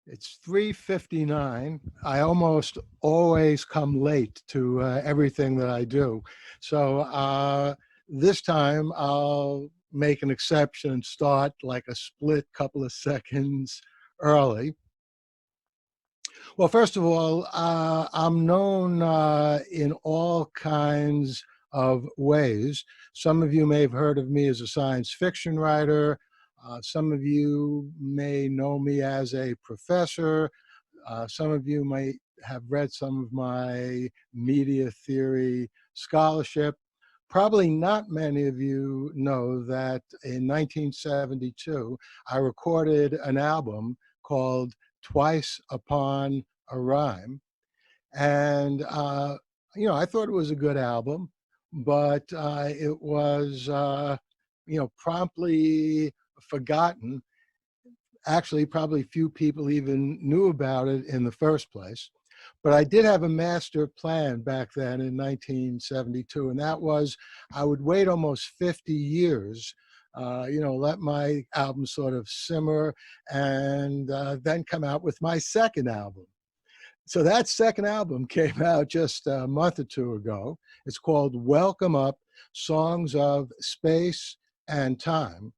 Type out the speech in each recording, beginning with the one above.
It's 3:59. I almost always come late to everything that I do. So this time I'll make an exception and start like a split couple of seconds early. Well, first of all, I'm known in all kinds of ways. Some of you may have heard of me as a science fiction writer. Some of you may know me as a professor. Some of you might have read some of my media theory scholarship. Probably not many of you know that in 1972, I recorded an album called Twice Upon a Rhyme. And, I thought it was a good album, but it was, promptly forgotten. Actually, probably few people even knew about it in the first place. But I did have a master plan back then in 1972, and that was I would wait almost 50 years, let my album sort of simmer, and then come out with my second album. So that second album came out just a month or two ago. It's called Welcome Up, Songs of Space and Time.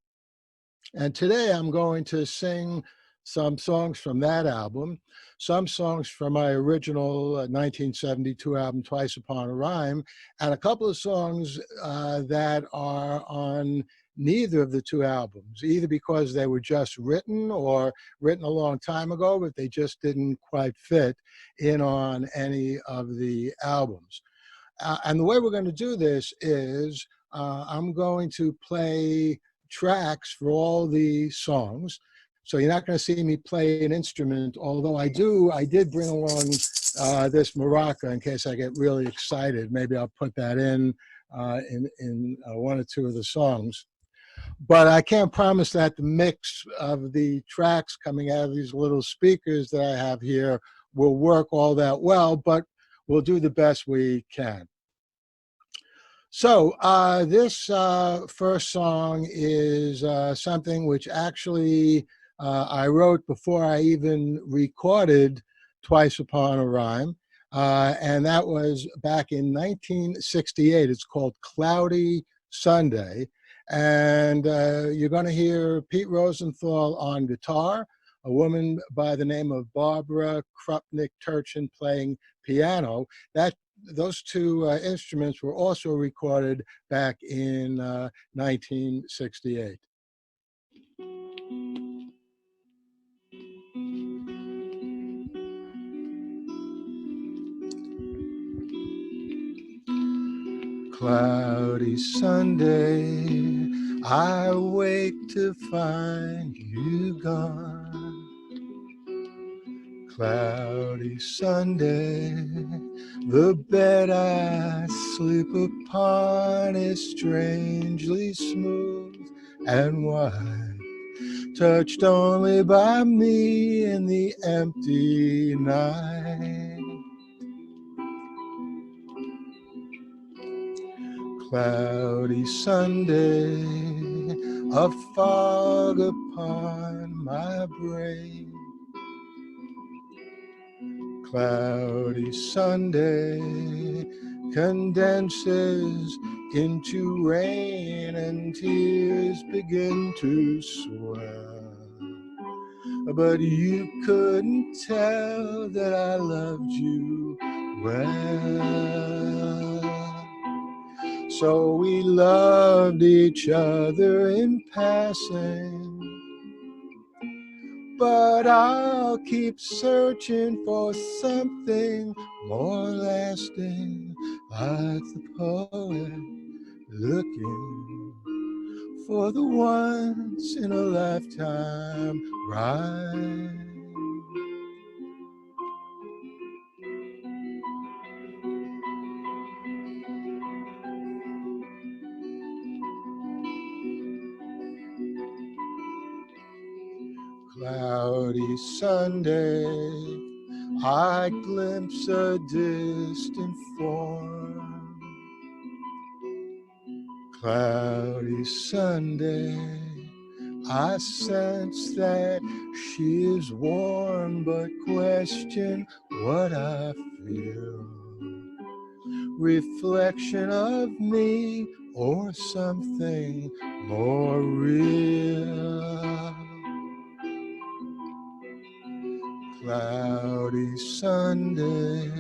And today I'm going to sing some songs from that album, some songs from my original 1972 album, Twice Upon a Rhyme, and a couple of songs that are on neither of the two albums, either because they were just written or written a long time ago, but they just didn't quite fit in on any of the albums. And the way we're going to do this is I'm going to play tracks for all the songs. So you're not going to see me play an instrument, although I did bring along this maraca in case I get really excited. Maybe I'll put that in one or two of the songs. But I can't promise that the mix of the tracks coming out of these little speakers that I have here will work all that well, but we'll do the best we can. So this first song is something which actually I wrote before I even recorded Twice Upon a Rhyme, and that was back in 1968. It's called Cloudy Sunday, and you're going to hear Pete Rosenthal on guitar, a woman by the name of Barbara Krupnik-Turchin playing piano. Those two instruments were also recorded back in 1968. Cloudy Sunday, I wake to find you gone. Cloudy Sunday, the bed I sleep upon is strangely smooth and white, touched only by me in the empty night. Cloudy Sunday, a fog upon my brain. Cloudy Sunday condenses into rain and tears begin to swell. But you couldn't tell that I loved you well. So we loved each other in passing, but I'll keep searching for something more lasting, like the poet looking for the once in a lifetime rhyme. Cloudy Sunday, I glimpse a distant form. Cloudy Sunday, I sense that she is warm, but question what I feel. Reflection of me or something more real. Cloudy Sunday.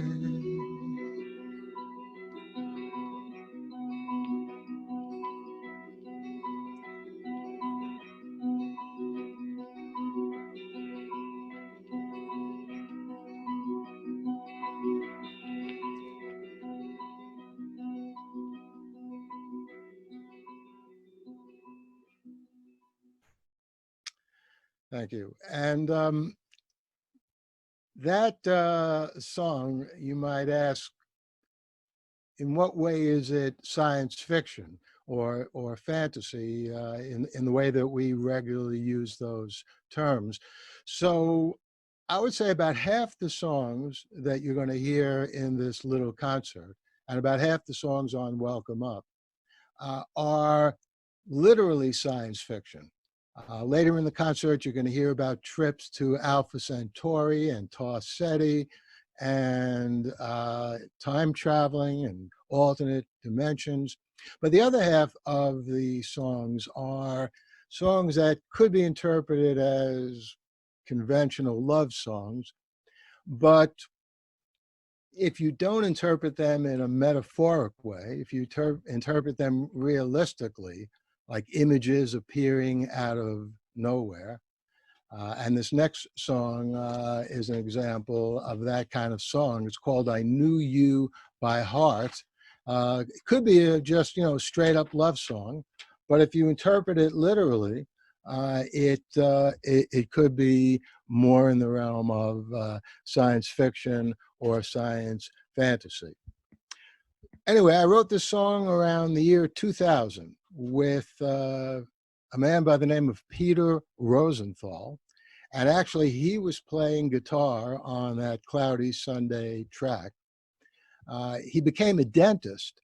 Thank you. And that song, you might ask, in what way is it science fiction or fantasy in the way that we regularly use those terms? So I would say about half the songs that you're going to hear in this little concert, and about half the songs on Welcome Up, are literally science fiction. Later in the concert, you're going to hear about trips to Alpha Centauri and Ceti and time traveling and alternate dimensions. But the other half of the songs are songs that could be interpreted as conventional love songs, but if you don't interpret them in a metaphoric way, if you interpret them realistically, like images appearing out of nowhere, and this next song is an example of that kind of song. It's called I Knew You by Heart. It could be just, straight up love song, but if you interpret it literally, it could be more in the realm of science fiction or science fantasy. Anyway, I wrote this song around the year 2000 with a man by the name of Peter Rosenthal. And actually, he was playing guitar on that Cloudy Sunday track. He became a dentist.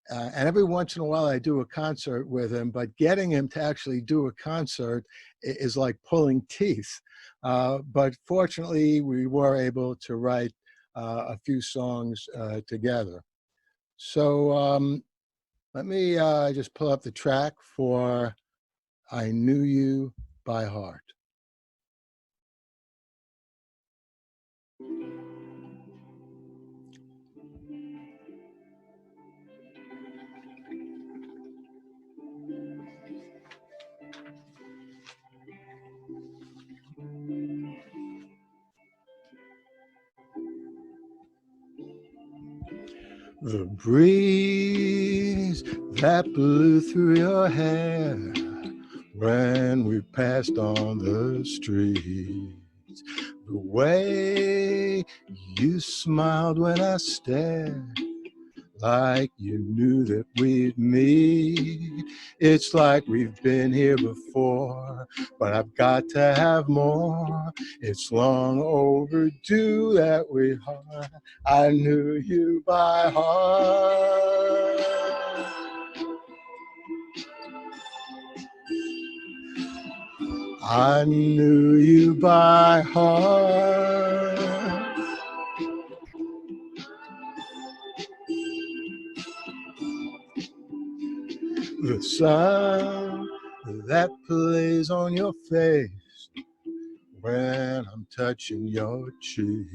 And every once in a while, I do a concert with him, but getting him to actually do a concert is like pulling teeth. But fortunately, we were able to write a few songs together. So let me just pull up the track for I Knew You by Heart. The breeze that blew through your hair when we passed on the streets, the way you smiled when I stared, like you knew that we'd meet. It's like we've been here before, but I've got to have more. It's long overdue that we heart. I knew you by heart. I knew you by heart. The sound that plays on your face when I'm touching your cheek,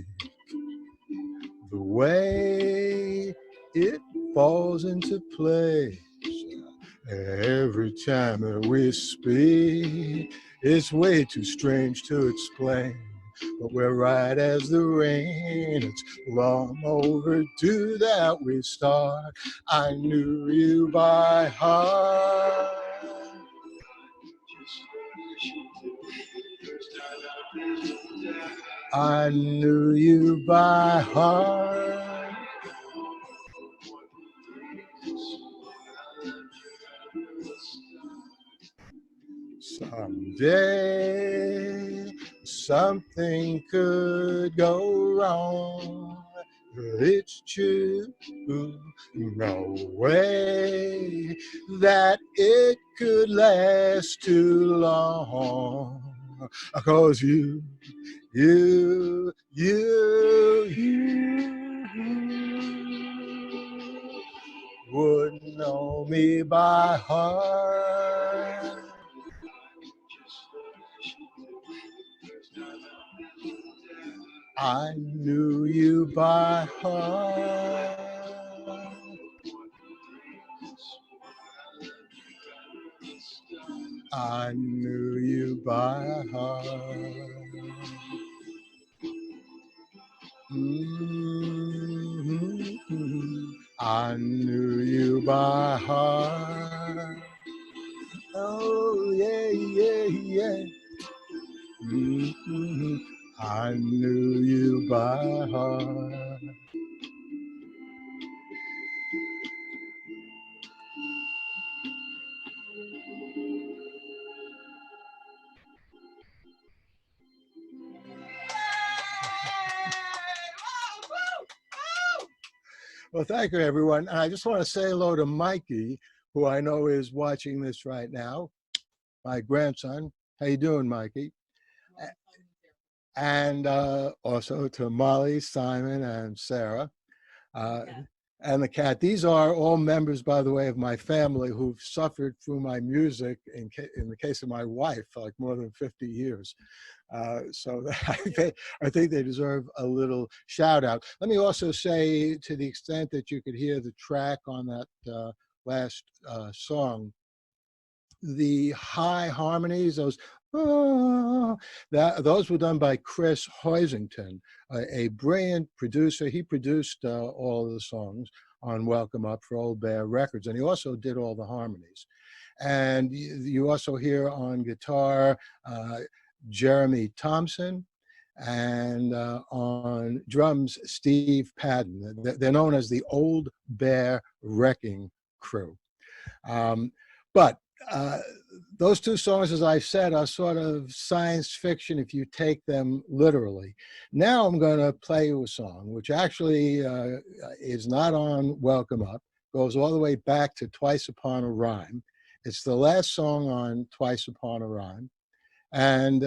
the way it falls into place every time that we speak. It's way too strange to explain, but we're right as the rain. It's long overdue that we start. I knew you by heart. I knew you by heart. Someday something could go wrong. it's true. No way that it could last too long. 'Cause you would know me by heart. I knew you by heart. I knew you by heart. I knew you by heart. Oh, yeah, yeah, yeah. I knew you by heart. Well, thank you, everyone. And I just want to say hello to Mikey, who I know is watching this right now, my grandson. How you doing, Mikey? And also to Molly, Simon, and Sarah. And the cat. These are all members, by the way, of my family who've suffered through my music, in the case of my wife, for like more than 50 years. So I think they deserve a little shout out. Let me also say, to the extent that you could hear the track on that last song, the high harmonies, those those were done by Chris Hoisington, a brilliant producer. He produced all of the songs on Welcome Up for Old Bear Records, and he also did all the harmonies. And you also hear on guitar Jeremy Thompson, and on drums Steve Padden. They're known as the Old Bear Wrecking Crew. But those two songs, as I said, are sort of science fiction if you take them literally. Now I'm going to play you a song which actually is not on Welcome Up, goes all the way back to Twice Upon a Rhyme. It's the last song on Twice Upon a Rhyme, and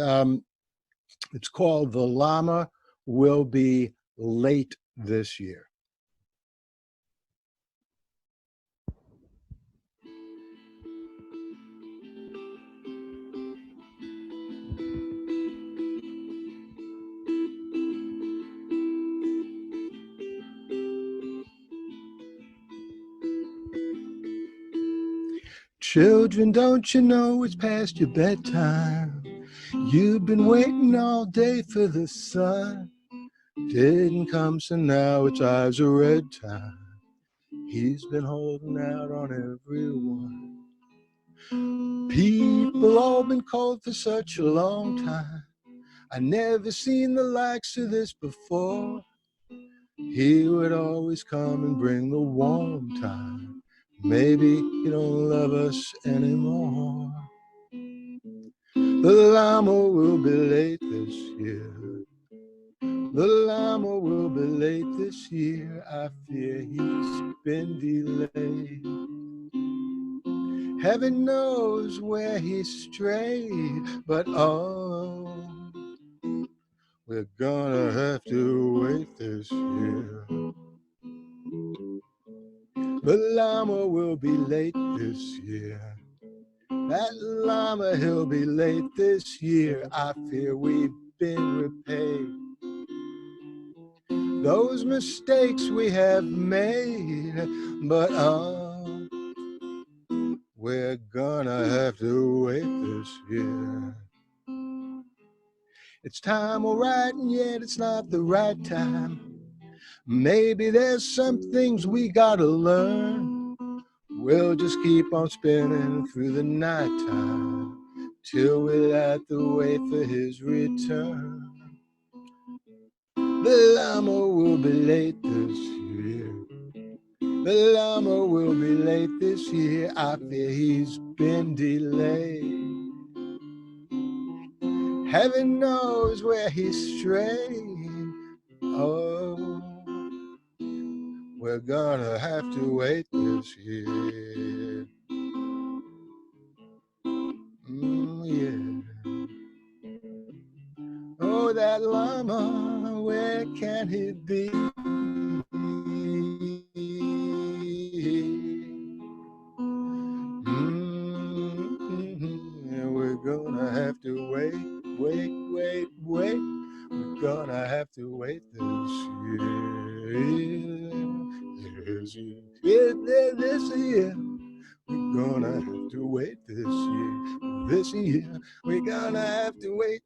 it's called The Lama Will Be Late This Year. Children, don't you know it's past your bedtime? You've been waiting all day for the sun. Didn't come, so now it's eyes are red time. He's been holding out on everyone. People all been cold for such a long time. I never seen the likes of this before. He would always come and bring the warm time. Maybe he don't love us anymore. The llama will be late this year. The llama will be late this year. I fear he's been delayed. Heaven knows where he's strayed, but oh, we're gonna have to wait this year. The llama will be late this year. That llama, he'll be late this year. I fear we've been repaid. Those mistakes we have made, but we're gonna have to wait this year. It's time, all right, and yet it's not the right time. Maybe there's some things we gotta learn. We'll just keep on spinning through the nighttime till we'll have to wait for his return. The llama will be late this year. The llama will be late this year. I fear he's been delayed. Heaven knows where he's strayed. Oh, we're gonna have to wait this year. Yeah. Oh, that Lama, where can he be? We're gonna have to wait. We're gonna have to wait this year. This year. We're gonna have to wait this year. This year. We're gonna have to wait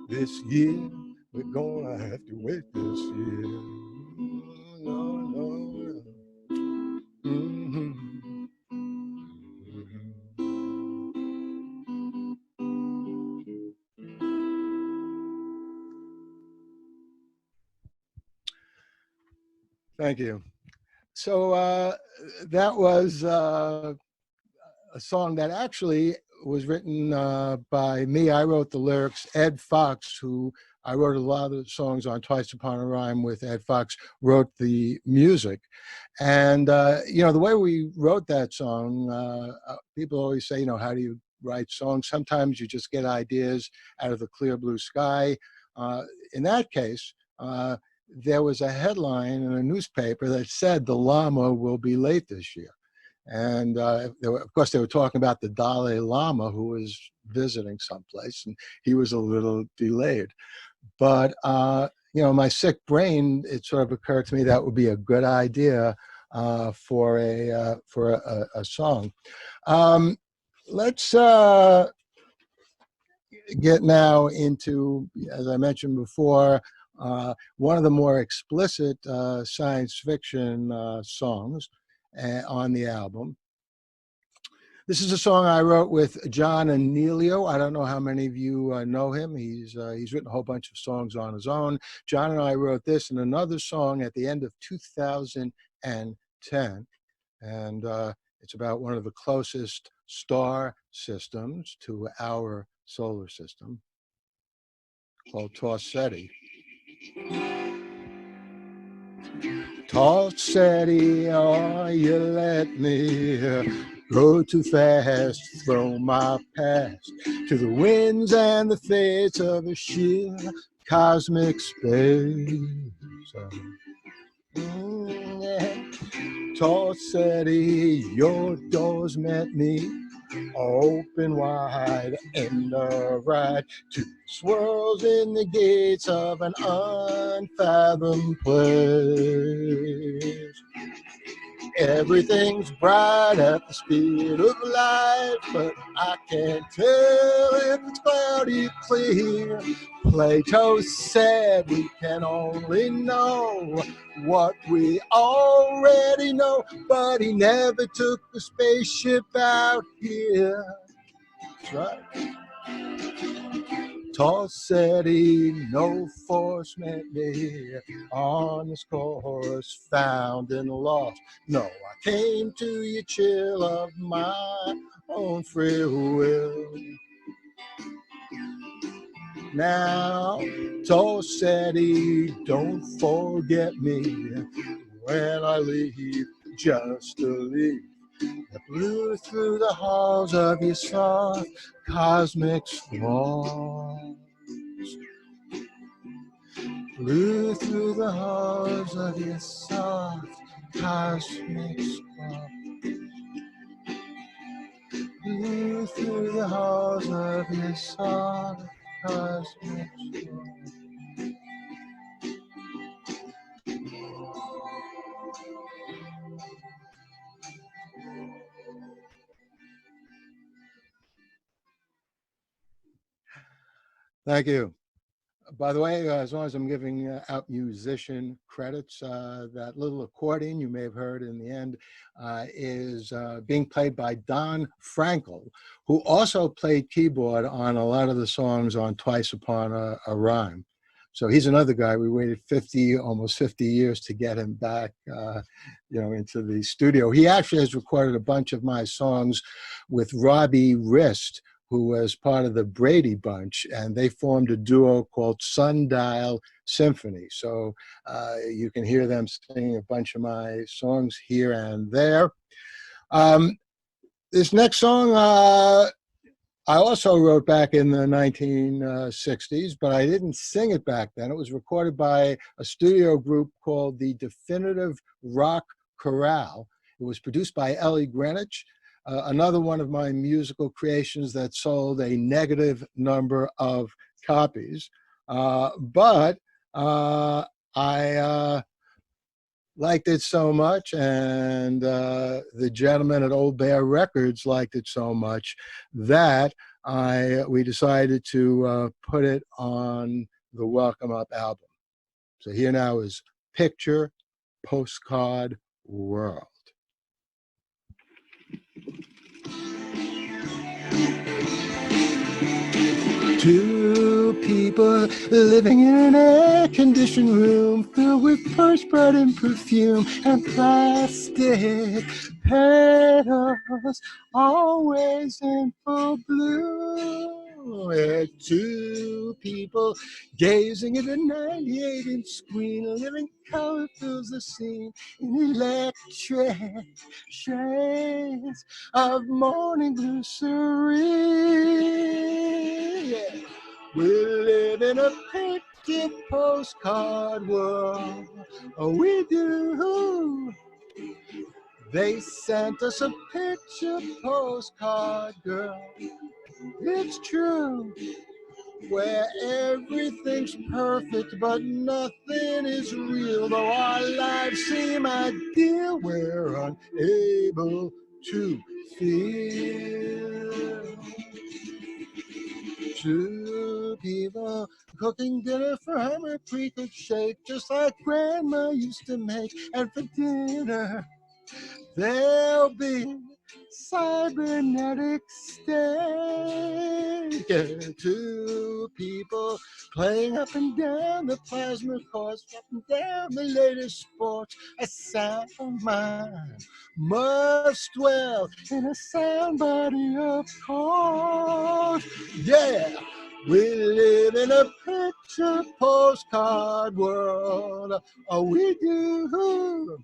this year. We're gonna have to wait this year. No. Mm-hmm. Thank you. So that was a song that actually was written by me. I wrote the lyrics. Ed Fox, who I wrote a lot of the songs on Twice Upon a Rhyme with Ed Fox, wrote the music. And, you know, the way we wrote that song, people always say, you know, how do you write songs? Sometimes you just get ideas out of the clear blue sky. In that case, there was a headline in a newspaper that said the Lama will be late this year. And of course, they were talking about the Dalai Lama, who was visiting someplace, and he was a little delayed. But, you know, my sick brain, it sort of occurred to me that would be a good idea for a song. Let's get now into, as I mentioned before, one of the more explicit science fiction songs on the album. This is a song I wrote with John Anealio. I don't know how many of you know him. He's written a whole bunch of songs on his own. John and I wrote this and another song at the end of 2010. And it's about one of the closest star systems to our solar system, called Ceti. Ceti, oh, you let me go too fast, throw my past to the winds and the fates of a sheer cosmic space. Ceti, your doors met me open wide in the ride to swirls in the gates of an unfathomed place. Everything's bright at the speed of light, but I can't tell if it's cloudy clear. Plato said we can only know what we already know, but he never took the spaceship out here. That's right. Ceti, no force met me on this course, found and lost. No, I came to your chill of my own free will. Now, Ceti, don't forget me when I leave, just to leave. That blew through the halls of your soft cosmic storms. Blew through the halls of your soft cosmic storms. Blew through the halls of your soft cosmic storms. Thank you. By the way, as long as I'm giving out musician credits, that little accordion you may have heard in the end is being played by Don Frankel, who also played keyboard on a lot of the songs on Twice Upon a Rhyme. So he's another guy. We waited almost 50 years to get him back, you know, into the studio. He actually has recorded a bunch of my songs with Robbie Rist, who was part of the Brady Bunch, and they formed a duo called Sundial Symphony. So you can hear them singing a bunch of my songs here and there. This next song I also wrote back in the 1960s, but I didn't sing it back then. It was recorded by a studio group called the Definitive Rock Chorale. It was produced by Ellie Greenwich, another one of my musical creations that sold a negative number of copies. But I liked it so much, and the gentleman at Old Bear Records liked it so much that we decided to put it on the Welcome Up album. So here now is Picture Postcard World. Two people living in an air-conditioned room filled with perspire and perfume and plastic petals, always in full bloom. Two people gazing at a 98-inch screen. A living color fills the scene in electric shades of morning blue serene. Yeah. We live in a picture postcard world. Oh, we do. They sent us a picture postcard, girl. It's true. Where everything's perfect, but nothing is real. Though our lives seem ideal, we're unable to feel. Two people cooking dinner for Hammer pre-cooked shake, just like Grandma used to make. And for dinner, there'll be cybernetic steak. Two people playing up and down the plasma course, up and down the latest sports. A sound mind must dwell in a sound body, of course. Yeah, we live in a picture postcard world. Oh, we do.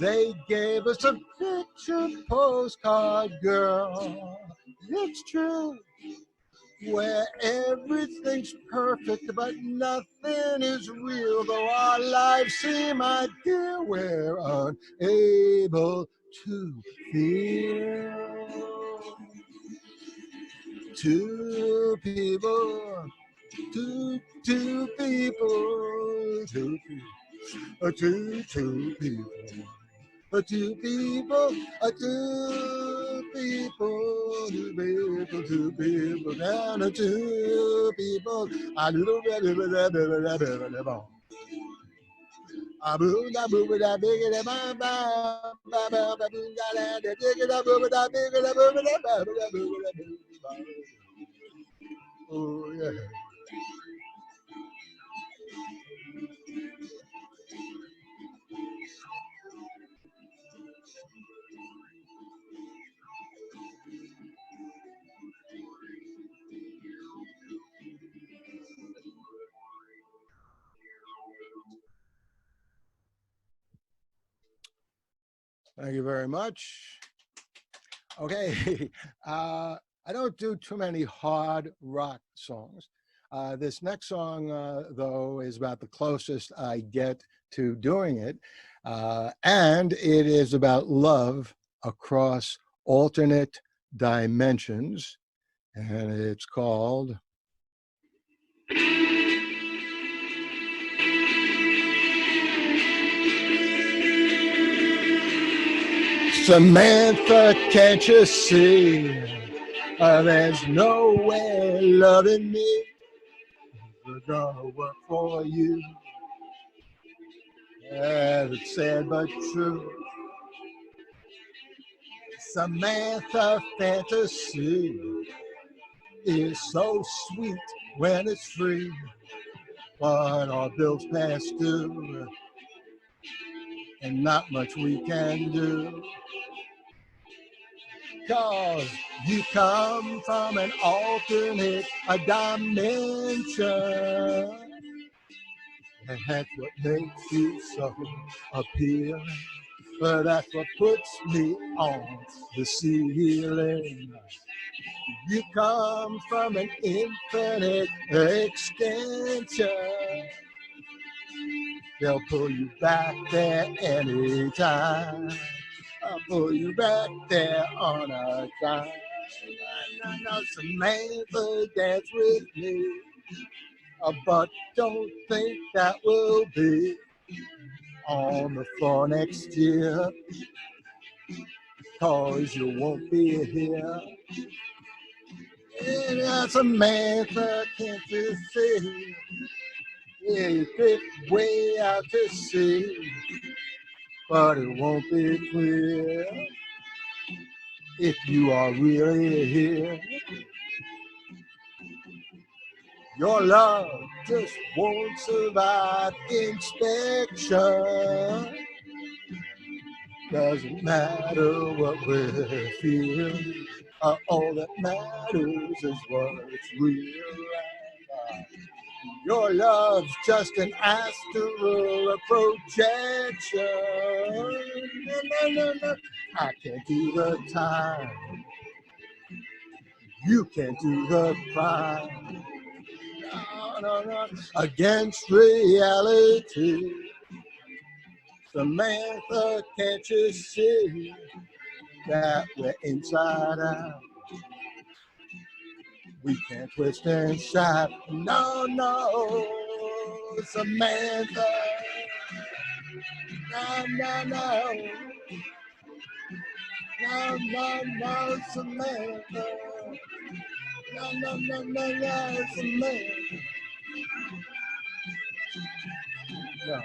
They gave us a picture postcard, girl. It's true. Where everything's perfect, but nothing is real. Though our lives seem ideal, we're unable to feel. Two people, two people, two people, two people. Two people, two people, down to two people. I do the I boo da boo da big da ba ba ba ba ba boo da da da dig da boo da big da boo da ba da boo da boo. Oh yeah. Thank you very much. Okay, I don't do too many hard rock songs. This next song, though, is about the closest I get to doing it. And it is about love across alternate dimensions. And it's called Samantha, can't you see? There's no way loving me is gonna work for you. It's sad but true. Samantha, fantasy is so sweet when it's free, but our bills past due and not much we can do. 'cause you come from an alternate dimension. And that's what makes you so appealing. But that's what puts me on the ceiling. You come from an infinite extension. They'll pull you back there anytime. I'll pull you back there on a dime. Now, Samantha, dance with me. But don't think that will be on the floor next year, 'cause you won't be here. Yeah, Samantha, can't you see? Yeah, you drift way out to sea, but it won't be clear if you are really here. Your love just won't survive inspection. Doesn't matter what we're feeling. All that matters is what's real. Your love's just an astral projection. No. I can't do the time. You can't do the crime. No. Against reality. Samantha, can't you see that we're inside out? We can't twist and shout. No, Samantha. No. No, Samantha. No, Samantha. No.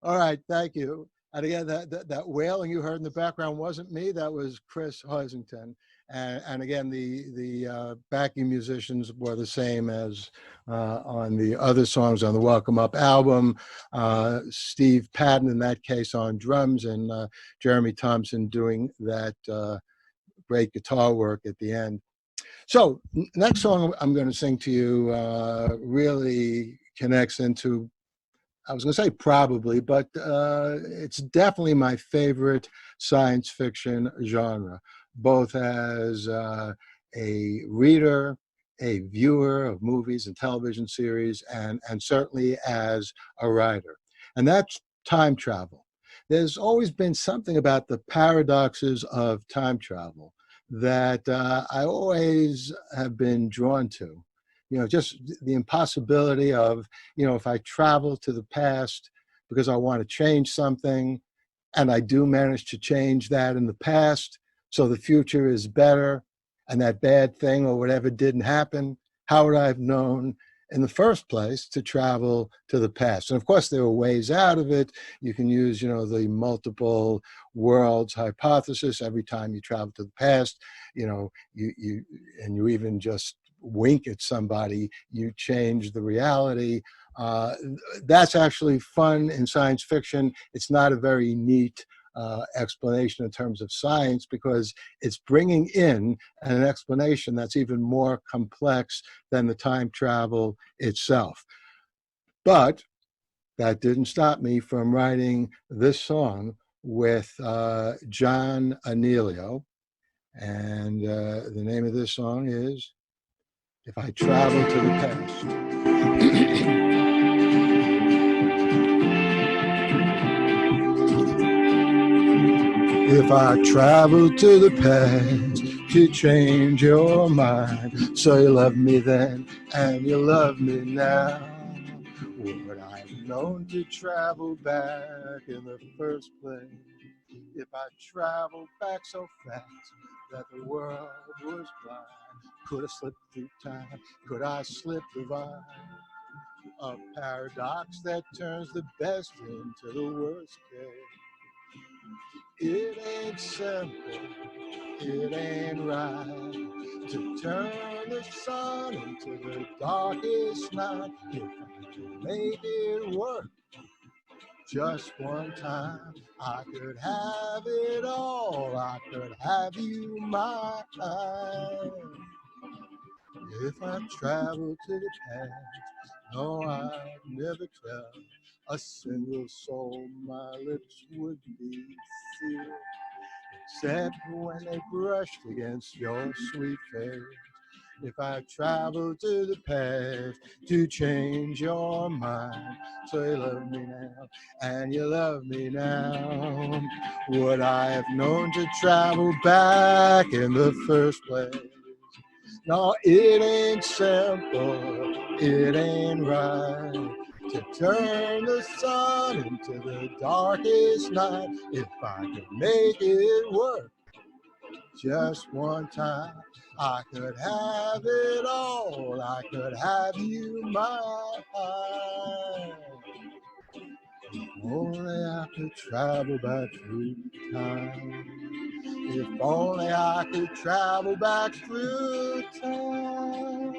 All right, thank you. And again, that wailing you heard in the background wasn't me. That was Chris Hoisington. And again, the backing musicians were the same as on the other songs on the Welcome Up album. Steve Patton, in that case, on drums, and Jeremy Thompson doing that great guitar work at the end. So next song I'm going to sing to you really connects into, I was going to say probably, but it's definitely my favorite science fiction genre, both as a reader, a viewer of movies and television series, and certainly as a writer. And that's time travel. There's always been something about the paradoxes of time travel that I always have been drawn to. You know, just the impossibility of, you know, if I travel to the past because I want to change something, and I do manage to change that in the past, so the future is better, and that bad thing or whatever didn't happen, how would I have known in the first place to travel to the past? And of course, there are ways out of it. You can use, you know, the multiple worlds hypothesis. Every time you travel to the past, you know, you even just wink at somebody, you change the reality. That's actually fun in science fiction. It's not a very neat explanation in terms of science, because it's bringing in an explanation that's even more complex than the time travel itself. But that didn't stop me from writing this song with John Anealio. And the name of this song is If I Travel to the Past. If I travel to the past to change your mind, so you love me then and you love me now, would I have known to travel back in the first place? If I travel back so fast, that the world was blind? Could I slip through time? Could I slip the vine? A paradox that turns the best into the worst case. It ain't simple, it ain't right to turn the sun into the darkest night. If I could make it work just one time, I could have it all, I could have you mine. If I traveled to the past, no, I'd never tell a single soul my lips would be sealed, except when they brushed against your sweet face. If I traveled to the past to change your mind, so you love me now, and you love me now, would I have known to travel back in the first place? No, it ain't simple, it ain't right to turn the sun into the darkest night. If I could make it work just one time, I could have it all, I could have you mine. Only I could travel back through time. If only I could travel back through time.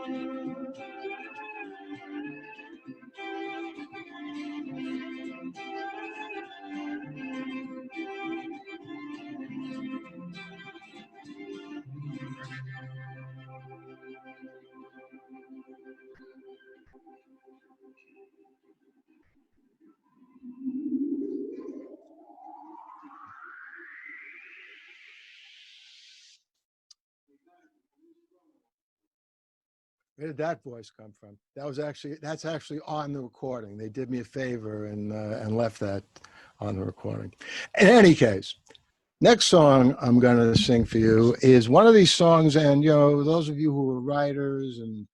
Where did that voice come from? That's actually on the recording. They did me a favor and left that on the recording. In any case, next song I'm going to sing for you is one of these songs, and you know, those of you who are writers, and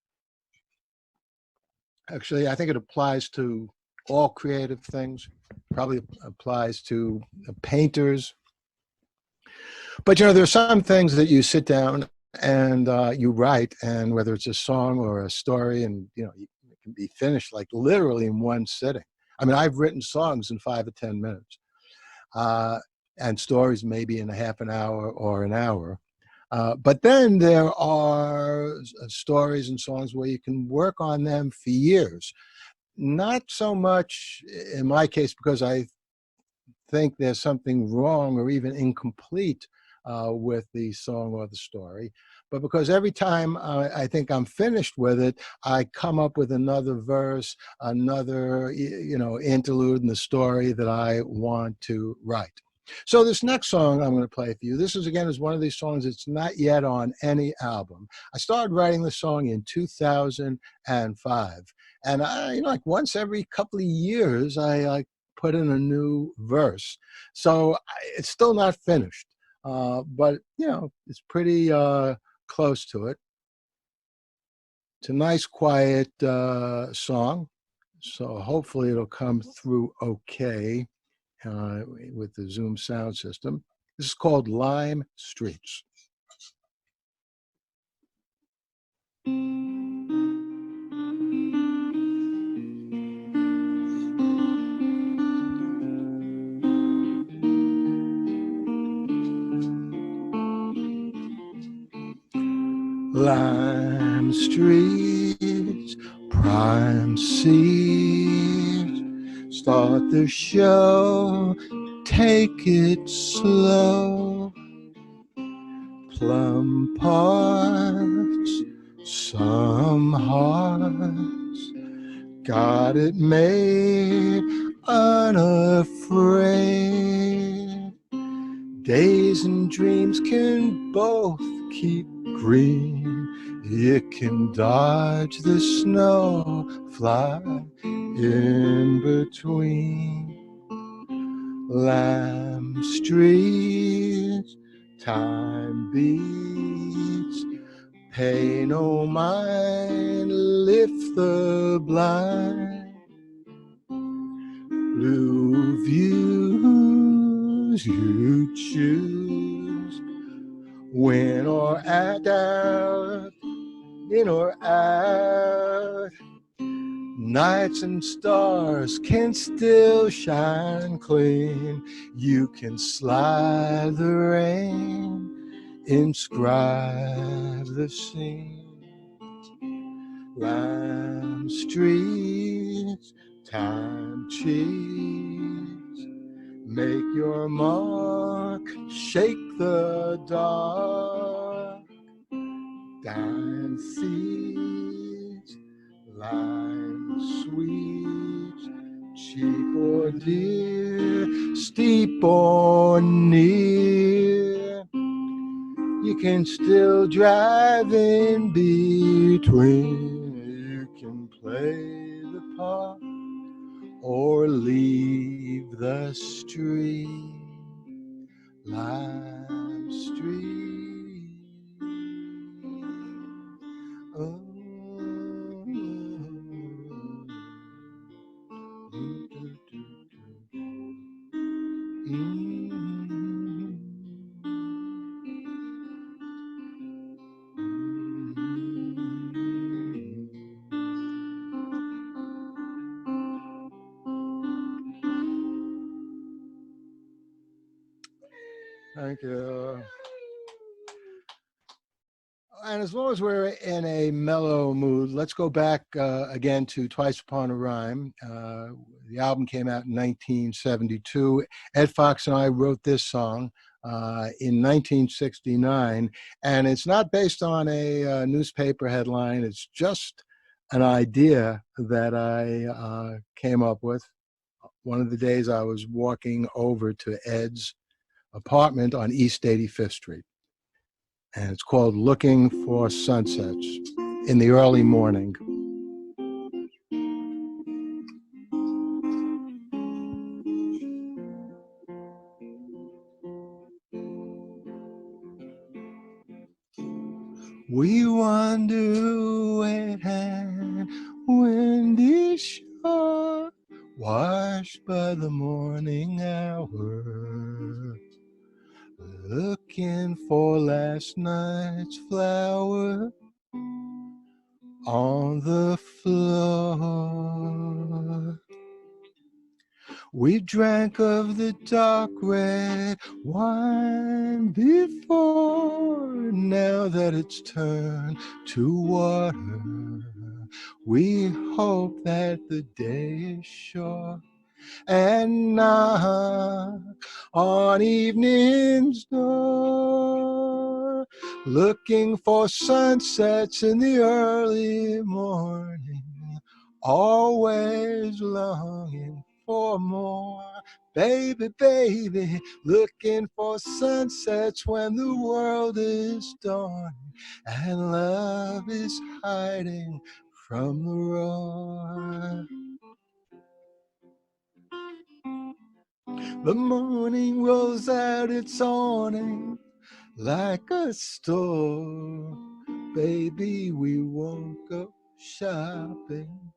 actually I think it applies to all creative things, probably applies to painters. But you know, there's some things that you sit down and you write, and whether it's a song or a story, and you know, it can be finished like literally in one sitting. I mean, I've written songs in 5 or 10 minutes, and stories maybe in a half an hour or an hour. But then there are stories and songs where you can work on them for years. Not so much in my case because I think there's something wrong or even incomplete with the song or the story, but because every time I think I'm finished with it, I come up with another verse, another, you know, interlude in the story that I want to write. So this next song I'm going to play for you, this is again is one of these songs that's not yet on any album. I started writing the song in 2005, and I, you know, like once every couple of years, I put in a new verse. So it's still not finished, but you know, it's pretty close to it. It's a nice, quiet song, so hopefully it'll come through okay with the Zoom sound system. This is called Lime Streets. Lime streets, prime seeds, start the show, take it slow. Plum parts, some hearts, got it made unafraid. Days and dreams can both keep green. You can dodge the snow, fly in between. Lime streets, time beats, pay no mind, lift the blind. Blue views you choose, win or out, in or out. Nights and stars can still shine clean. You can slide the rain, inscribe the scene. Lime streets, time cheese, make your mark, shake the dark. Dine seeds, lime sweets, cheap or dear, steep or near. You can still drive in between. You can play the part or leave the street. Lime street. Oh. Thank you. And as long as we're in a mellow mood, let's go back again to Twice Upon a Rhyme. The album came out in 1972. Ed Fox and I wrote this song in 1969, and it's not based on a newspaper headline. It's just an idea that I came up with. One of the days I was walking over to Ed's apartment on East 85th Street. And it's called Looking for Sunsets in the Early Morning. We wander wet and windy shore, washed by the morning hour, looking for last night's flower on the floor. We drank of the dark red wine before. Now that it's turned to water, we hope that the day is short and knock on evening's door, looking for sunsets in the early morning, always longing for more. Baby, baby, looking for sunsets when the world is dawning and love is hiding from the roar. The morning rolls out its awning like a store. Baby, we won't go shopping.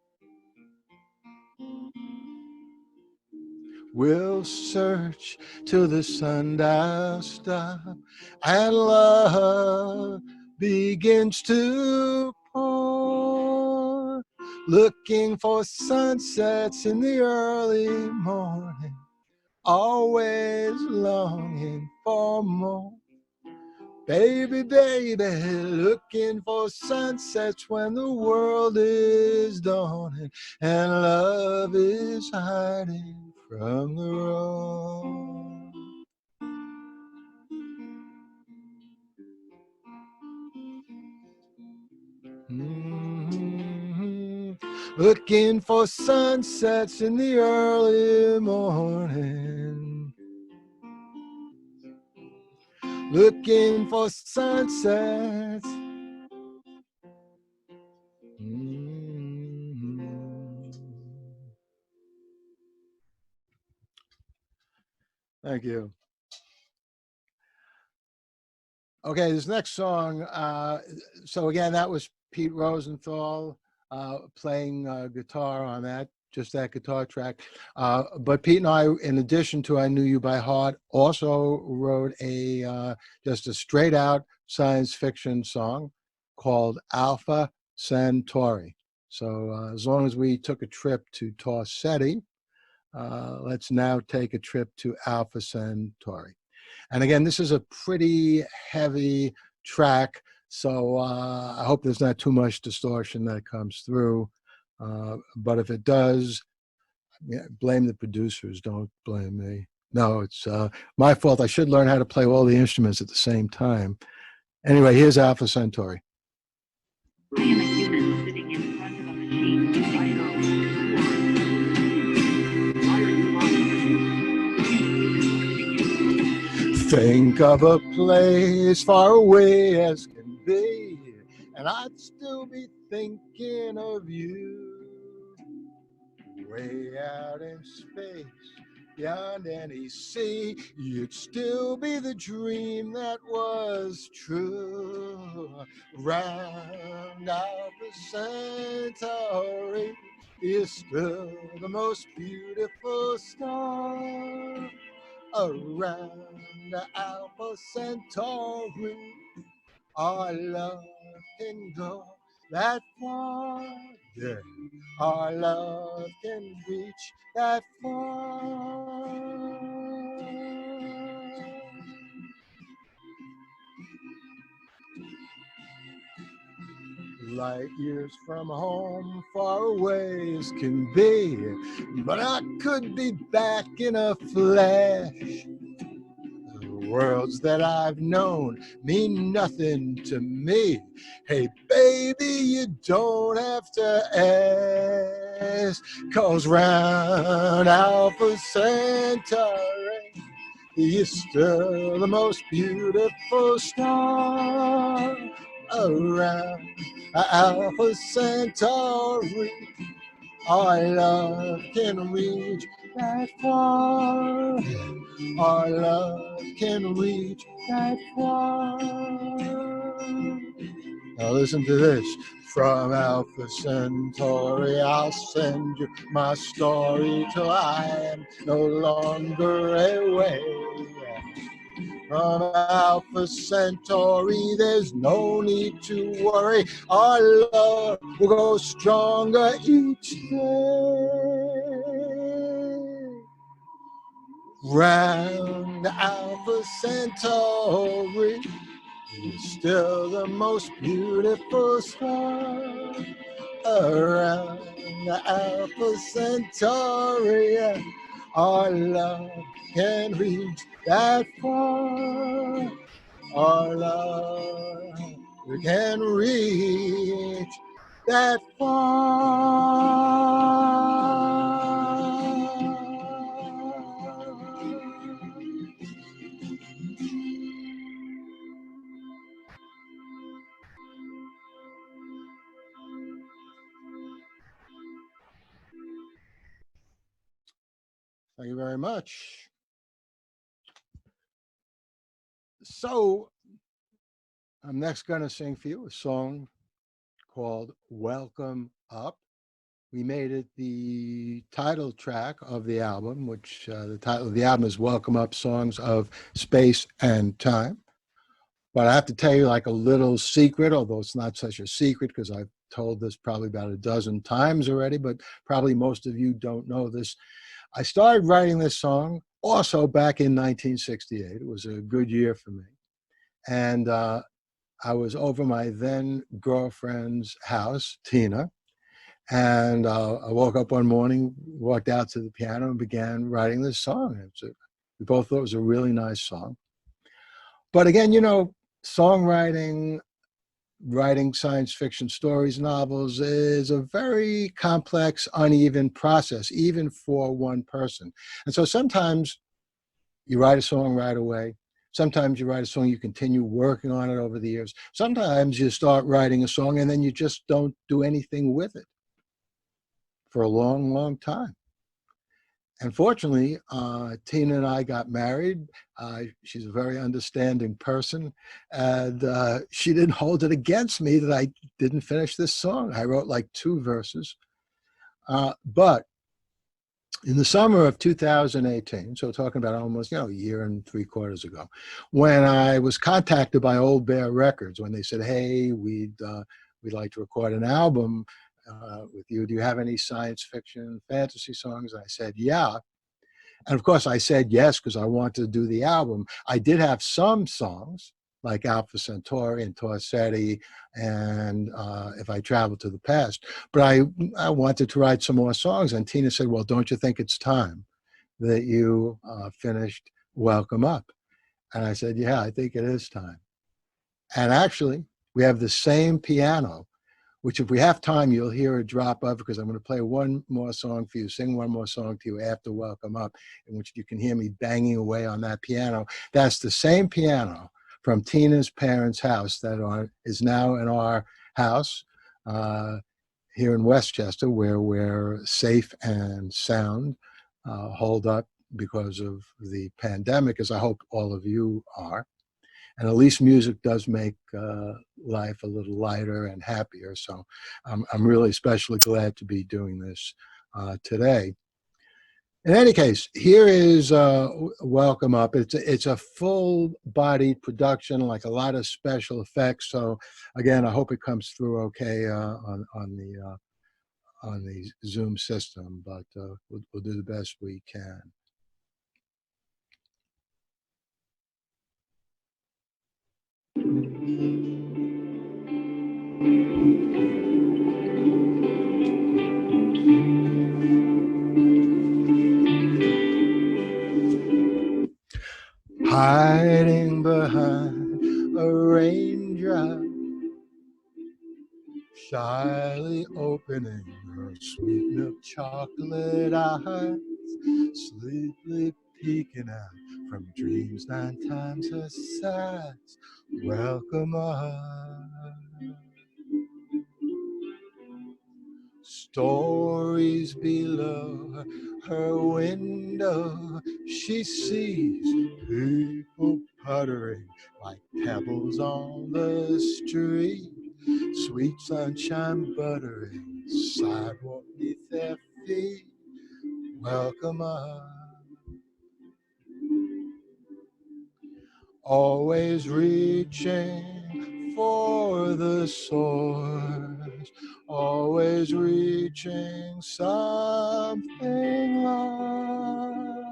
We'll search till the sundial stop and love begins to pour. Looking for sunsets in the early morning, always longing for more. Baby, baby, looking for sunsets when the world is dawning and love is hiding from the road. Looking for sunsets in the early morning. Looking for sunsets. Thank you. Okay, this next song, so again, that was Pete Rosenthal playing guitar on that. just that guitar track. But Pete and I, in addition to I Knew You by Heart, also wrote just a straight out science fiction song called Alpha Centauri. So as long as we took a trip to Ceti, let's now take a trip to Alpha Centauri. And again, this is a pretty heavy track, so I hope there's not too much distortion that comes through. But if it does, yeah, blame the producers, don't blame me. No, it's my fault. I should learn how to play all the instruments at the same time. Anyway, here's Alpha Centauri. I am a human sitting in front of a machine. I know. Why are you watching? Think of a place far away as can be, and I'd still be thinking of you. Way out in space, beyond any sea, you'd still be the dream that was true. Round Alpha Centauri, you're still the most beautiful star. Around the Alpha Centauri, our love can go that far. Yeah, our love can reach that far. Light years from home, far away as can be, but I could be back in a flash. The worlds that I've known mean nothing to me. Hey, baby, you don't have to ask, 'cause round Alpha Centauri, you're still the most beautiful star. Around Alpha Centauri, our love can reach that far. Our love can reach that far. Now listen to this. From Alpha Centauri, I'll send you my story till I am no longer away. From Alpha Centauri, there's no need to worry. Our love will grow stronger each day. Round Alpha Centauri, you're still the most beautiful star. Around Alpha Centauri, our love can reach that far. Our love can reach that far. Thank you very much. So I'm next going to sing for you a song called Welcome Up. We made it the title track of the album, which the title of the album is Welcome Up, Songs of Space and Time. But I have to tell you like a little secret, although it's not such a secret because I've told this probably about a dozen times already, but probably most of you don't know this. I started writing this song also back in 1968. It was a good year for me. And I was over my then girlfriend's house, Tina, and I woke up one morning, walked out to the piano and began writing this song. We both thought it was a really nice song. But again, you know, songwriting, writing science fiction stories, novels is a very complex, uneven process, even for one person. And so sometimes you write a song right away. Sometimes you write a song, you continue working on it over the years. Sometimes you start writing a song and then you just don't do anything with it for a long, long time. And fortunately, Tina and I got married. She's a very understanding person, and she didn't hold it against me that I didn't finish this song. I wrote like 2 verses. But In the summer of 2018, so talking about almost, a year and 3/4 ago, when I was contacted by Old Bear Records, when they said, "Hey, we'd like to record an album with you. Do you have any science fiction, fantasy songs?" And I said, "Yeah." And of course, I said yes because I wanted to do the album. I did have some songs like Alpha Centauri and Ceti and If I Travel to the Past, but I wanted to write some more songs. And Tina said, "Well, don't you think it's time that you finished Welcome Up?" And I said, "Yeah, I think it is time." And actually, we have the same piano, which if we have time, you'll hear a drop of, because I'm going to play one more song for you, sing one more song to you after Welcome Up, in which you can hear me banging away on that piano. That's the same piano from Tina's parents' house that is now in our house here in Westchester, where we're safe and sound, holed up because of the pandemic, as I hope all of you are. And at least music does make life a little lighter and happier. So I'm really especially glad to be doing this today. In any case, here is Welcome Up. It's a full-bodied production, like a lot of special effects. So again, I hope it comes through okay on the Zoom system, but we'll do the best we can. Hiding behind a raindrop, shyly opening her sweet milk chocolate eyes, sleepily peeking out from dreams 9 times her size. Welcome up. Stories below her window, she sees people puttering like pebbles on the street. Sweet sunshine buttering sidewalk beneath their feet. Welcome up. Always reaching for the source, always reaching something lost.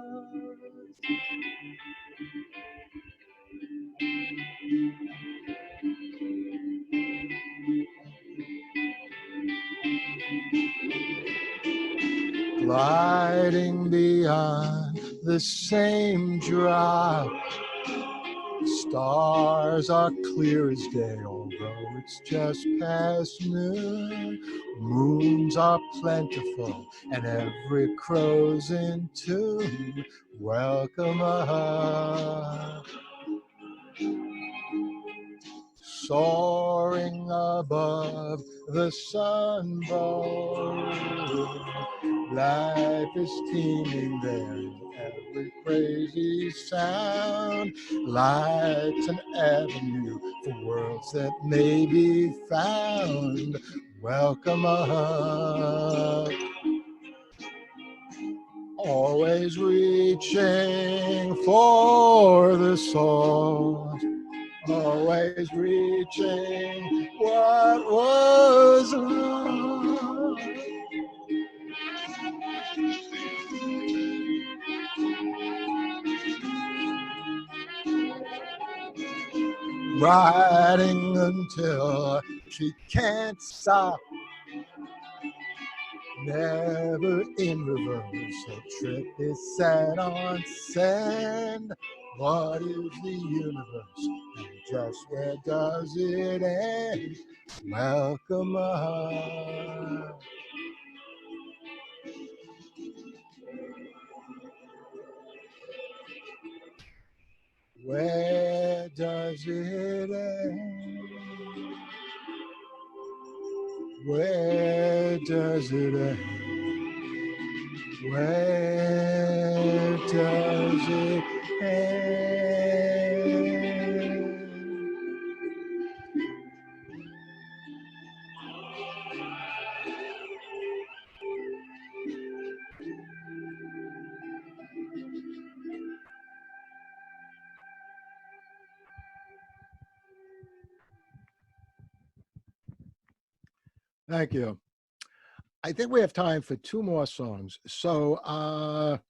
Gliding beyond the same drop, stars are clear as day, although it's just past noon. Moons are plentiful, and every crow's in tune. Welcome up. Soaring above the sunbow, life is teeming there in every crazy sound. Life's an avenue for worlds that may be found. Welcome up. Always reaching for the source, always reaching what was lost. Riding until she can't stop, never in reverse. Her trip is set on send. What is the universe, and just where does it end? Welcome up. Where does it end? Where does it end? Where does it end? Thank you. I think we have time for two more songs. So,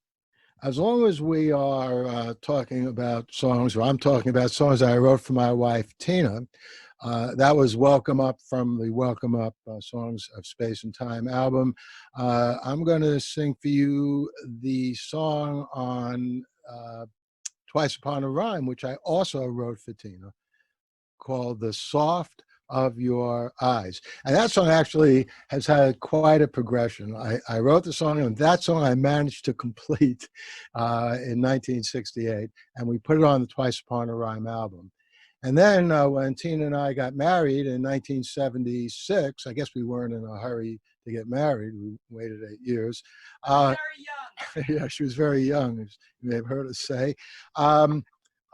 as long as we are talking about songs, or I'm talking about songs I wrote for my wife, Tina, that was Welcome Up from the Welcome Up Songs of Space and Time album. I'm going to sing for you the song on Twice Upon a Rhyme, which I also wrote for Tina, called The Soft of Your Eyes. And that song actually has had quite a progression. I wrote the song, and that song I managed to complete in 1968, and we put it on the Twice Upon a Rhyme album. And then when Tina and I got married in 1976, I guess we weren't in a hurry to get married. We waited 8 years. Very young. Yeah, she was very young, as you may have heard us say.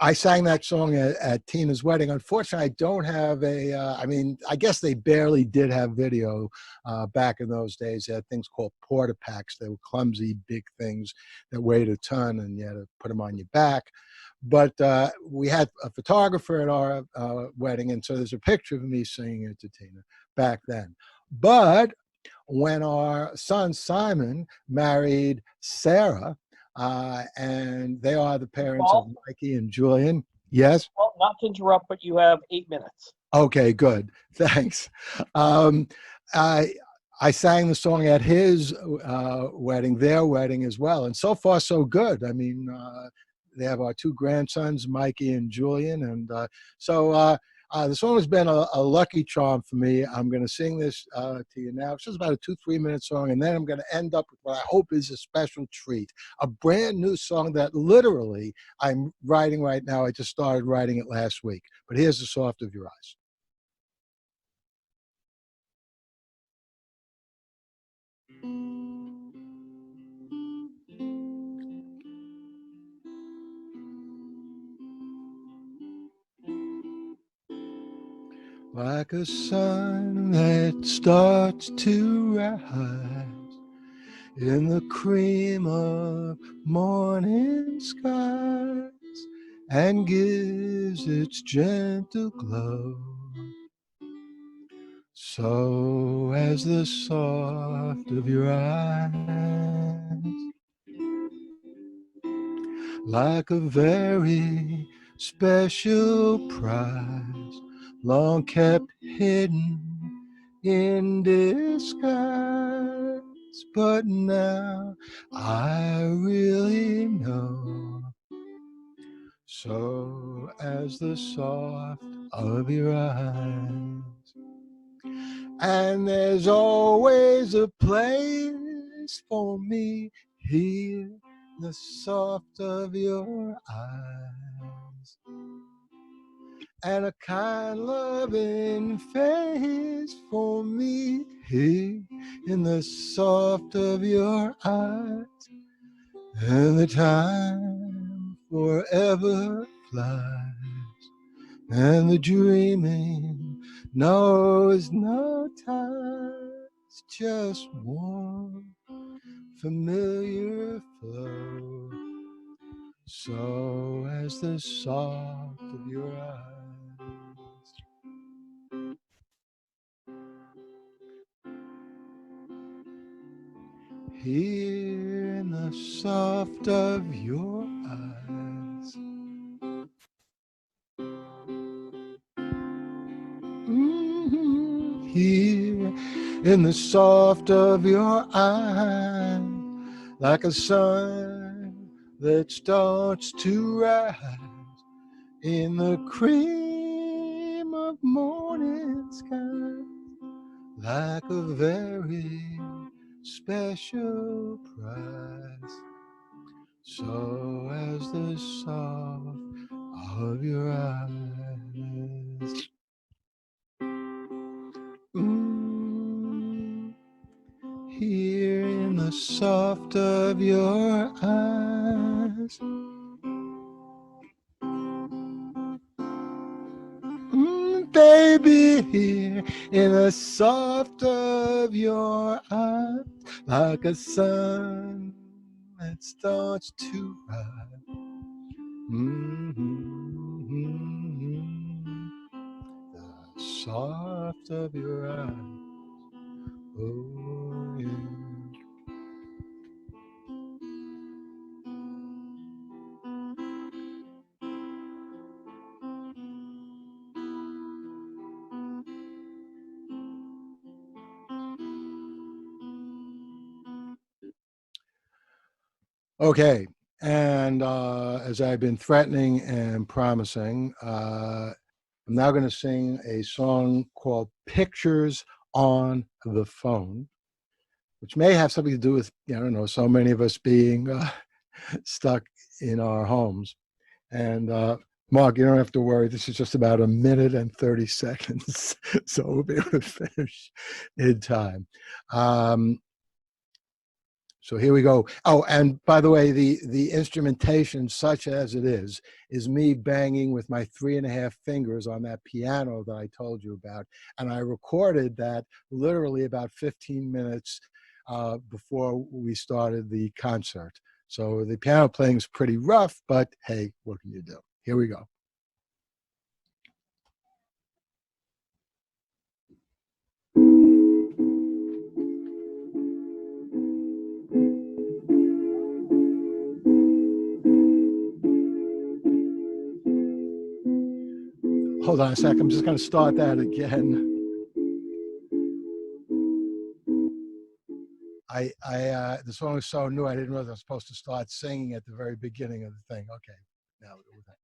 I sang that song at Tina's wedding. Unfortunately, I don't have a, I mean, I guess they barely did have video back in those days. They had things called porta packs. They were clumsy, big things that weighed a ton, and you had to put them on your back. But we had a photographer at our wedding, and so there's a picture of me singing it to Tina back then. But when our son Simon married Sarah, and they are the parents of Mikey and Julian. Yes? Well, not to interrupt, but you have 8 minutes. Okay, good. Thanks. I sang the song at his wedding, their wedding as well. And so far, so good. I mean, they have our 2 grandsons, Mikey and Julian. And the song has been a lucky charm for me. I'm going to sing this to you now. It's just about a 2-3 minute song, and then I'm going to end up with what I hope is a special treat, a brand new song that literally I'm writing right now. I just started writing it last week. But here's The Soft of Your Eyes. Like a sun that starts to rise in the cream of morning skies and gives its gentle glow, so as the soft of your eyes, like a very special prize, long kept hidden in disguise, but now I really know, so as the soft of your eyes. And there's always a place for me here, the soft of your eyes, and a kind loving face for me here in the soft of your eyes. And the time forever flies, and the dreaming knows no time. It's just one familiar flow, so as the soft of your eyes. Here in the soft of your eyes. Here in the soft of your eyes, like a sun that starts to rise in the cream of morning sky, like a very special prize, so as the soft of your eyes. Here in the soft of your eyes. Baby, here in the soft of your eyes, like a sun that starts to rise. The soft of your eyes. Oh, yeah. Okay, and as I've been threatening and promising, I'm now going to sing a song called Pictures on the Phone, which may have something to do with, I don't know, so many of us being stuck in our homes. And Mark, you don't have to worry. This is just about 1 minute and 30 seconds, so we'll be able to finish in time. So here we go. Oh, and by the way, the instrumentation, such as it is me banging with my 3.5 fingers on that piano that I told you about. And I recorded that literally about 15 minutes before we started the concert. So the piano playing is pretty rough, but hey, what can you do? Here we go. Hold on a sec, I'm just going to start that again. The song is so new, I didn't realize I was supposed to start singing at the very beginning of the thing. Okay, now we'll go with that.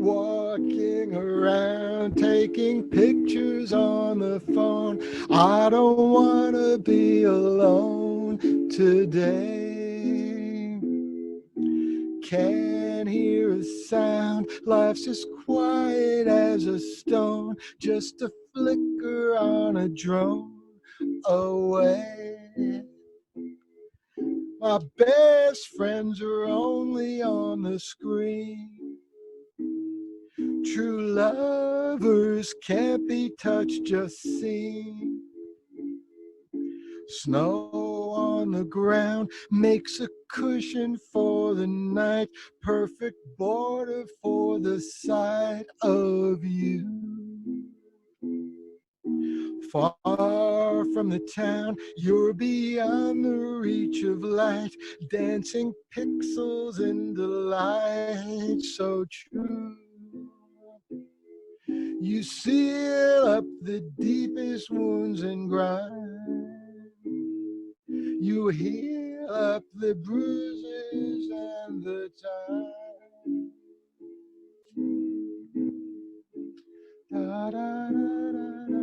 Walking around, taking pictures on the phone. I don't want to be alone today. Can't hear a sound, life's as quiet as a stone, just a flicker on a drone away. My best friends are only on the screen. True lovers can't be touched, just seen. Snow on the ground makes a cushion for the night, perfect border for the sight of you. Far from the town, you're beyond the reach of light, dancing pixels in the light so true. You seal up the deepest wounds and grind. You heal up the bruises and the time. Da, da, da, da, da,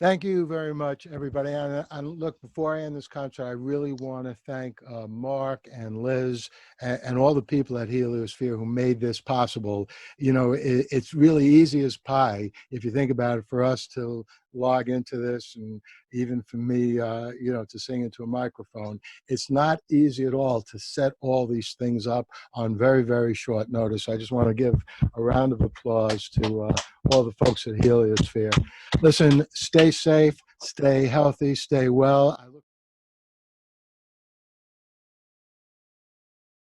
Thank you very much, everybody. And look, before I end this concert, I really want to thank Mark and Liz and all the people at HELIOsphere who made this possible. You know, it's really easy as pie, if you think about it, for us to log into this, and even for me, you know, to sing into a microphone. It's not easy at all to set all these things up on very, very short notice. I just want to give a round of applause to all the folks at HELIOsphere. Listen, stay safe, stay healthy, stay well. I look